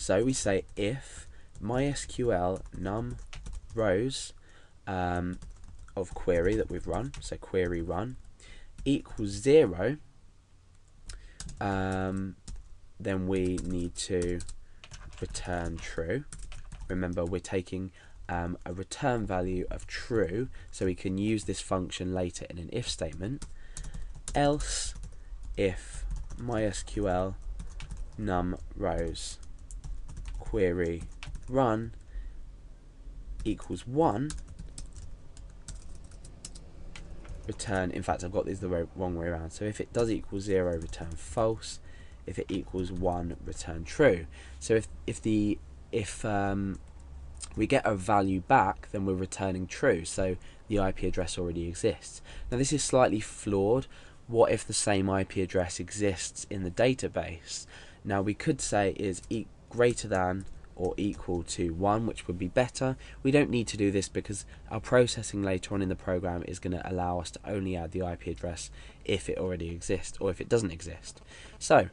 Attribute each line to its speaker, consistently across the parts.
Speaker 1: So we say if MySQL num rows of query that we've run, so query run, equals 0, then we need to return true. Remember, we're taking a return value of true, so we can use this function later in an if statement. Else, if MySQL num rows query run equals 1, return, in fact I've got this the wrong way around, so if it does equal 0, return false. If it equals 1, return true. So if we get a value back, then we're returning true, so the IP address already exists. Now this is slightly flawed. What if the same IP address exists in the database? Now we could say is greater than or equal to 1, which would be better. We don't need to do this because our processing later on in the program is going to allow us to only add the IP address if it already exists or if it doesn't exist. So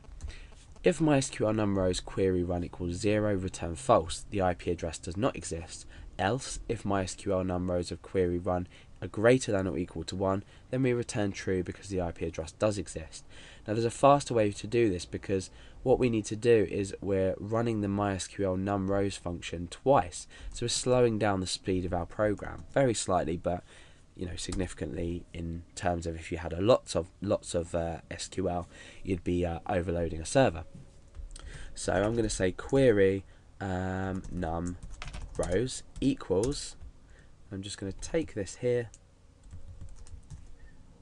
Speaker 1: if MySQL num rows query run equals 0, return false, the IP address does not exist. Else, if MySQL num rows of query run are greater than or equal to 1, then we return true because the IP address does exist. Now there's a faster way to do this, because what we need to do is we're running the MySQL num rows function twice, so we're slowing down the speed of our program very slightly, but significantly in terms of if you had lots of SQL, you'd be overloading a server. So I'm going to say query num rows equals, I'm just going to take this here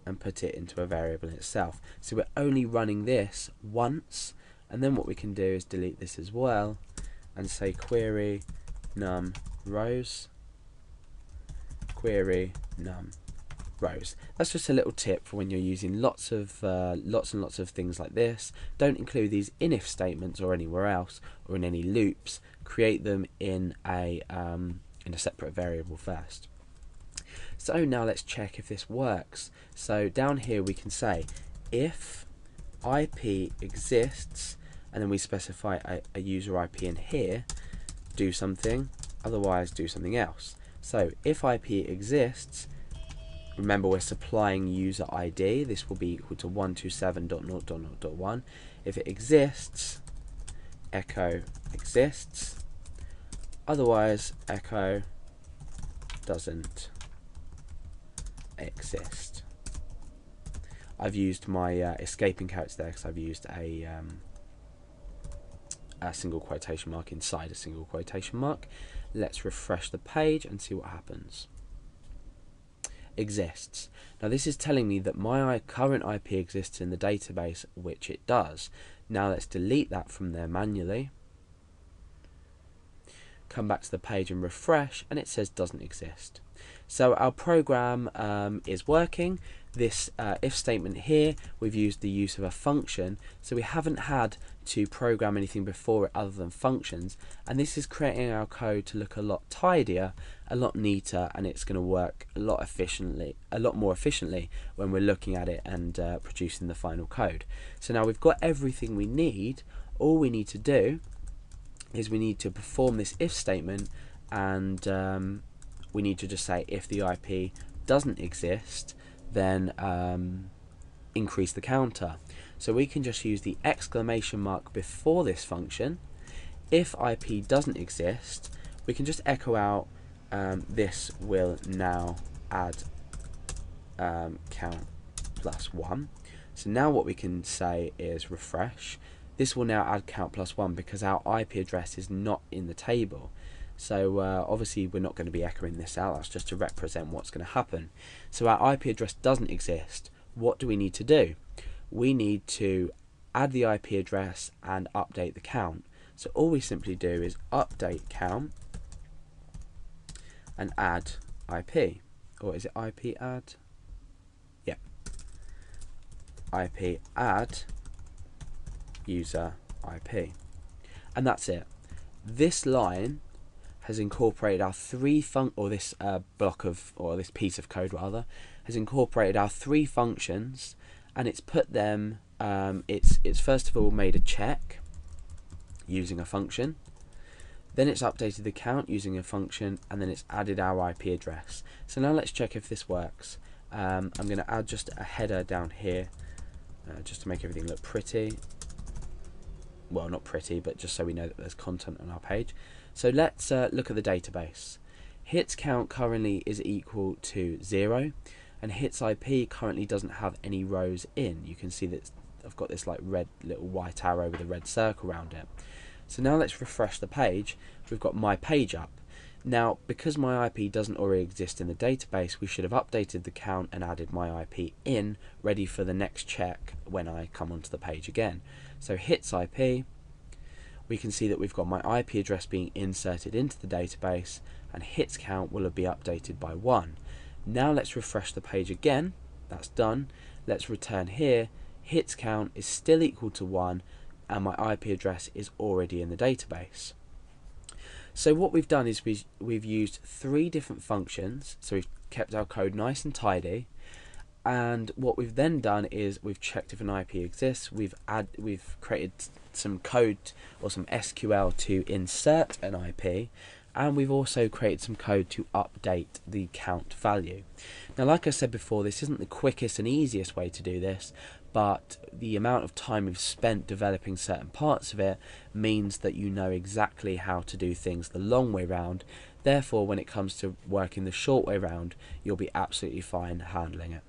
Speaker 1: and put it into a variable in itself. So we're only running this once, and then what we can do is delete this as well and say query num rows query num rows. That's just a little tip for when you're using lots and lots of things like this. Don't include these in if statements or anywhere else or in any loops. Create them in a separate variable first. So now let's check if this works. So down here we can say if IP exists, and then we specify a user IP in here, do something, otherwise do something else. So if IP exists, remember we're supplying user ID, this will be equal to 127.0.0.1. If it exists, echo exists, otherwise echo doesn't exist. I've used my escaping character there because I've used a single quotation mark inside a single quotation mark. Let's refresh the page and see what happens. Exists. Now this is telling me that my current IP exists in the database, which it does. Now let's delete that from there manually. Come back to the page and refresh, and it says doesn't exist. So our program is working. This if statement here, we've used the use of a function, so we haven't had to program anything before it other than functions, and this is creating our code to look a lot tidier, a lot neater, and it's going to work a lot more efficiently when we're looking at it and producing the final code. So now we've got everything we need. All we need to do is we need to perform this if statement, and we need to just say if the IP doesn't exist, then increase the counter. So we can just use the exclamation mark before this function. If IP doesn't exist, we can just echo out this will now add count plus 1. So now what we can say is refresh. This will now add count plus 1 because our IP address is not in the table. So obviously we're not going to be echoing this out, that's just to represent what's going to happen. So our IP address doesn't exist. What do we need to do? We need to add the IP address and update the count. So all we simply do is update count and add IP. Or is it IP add? Yeah. IP add user IP. And that's it. This line has incorporated our this piece of code rather, has incorporated our 3 functions, and it's put them, it's first of all made a check using a function, Then it's updated the count using a function, and then it's added our IP address. So now let's check if this works. I'm going to add just a header down here, just to make everything look pretty. Well, not pretty, but just so we know that there's content on our page. So let's look at the database. Hits count currently is equal to 0, and hits IP currently doesn't have any rows in. You can see that I've got this like red little white arrow with a red circle around it. So now let's refresh the page. We've got my page up. Now, because my IP doesn't already exist in the database, we should have updated the count and added my IP in, ready for the next check when I come onto the page again. So hits IP, we can see that we've got my IP address being inserted into the database, and hits count will be updated by 1. Now let's refresh the page again. That's done. Let's return here. Hits count is still equal to 1, and my IP address is already in the database. So what we've done is we've used 3 different functions. So we've kept our code nice and tidy, and what we've then done is we've checked if an IP exists. We've created some code or some SQL to insert an IP, and we've also created some code to update the count value. Now, like I said before, this isn't the quickest and easiest way to do this, but the amount of time we've spent developing certain parts of it means that you know exactly how to do things the long way round. Therefore, when it comes to working the short way round, you'll be absolutely fine handling it.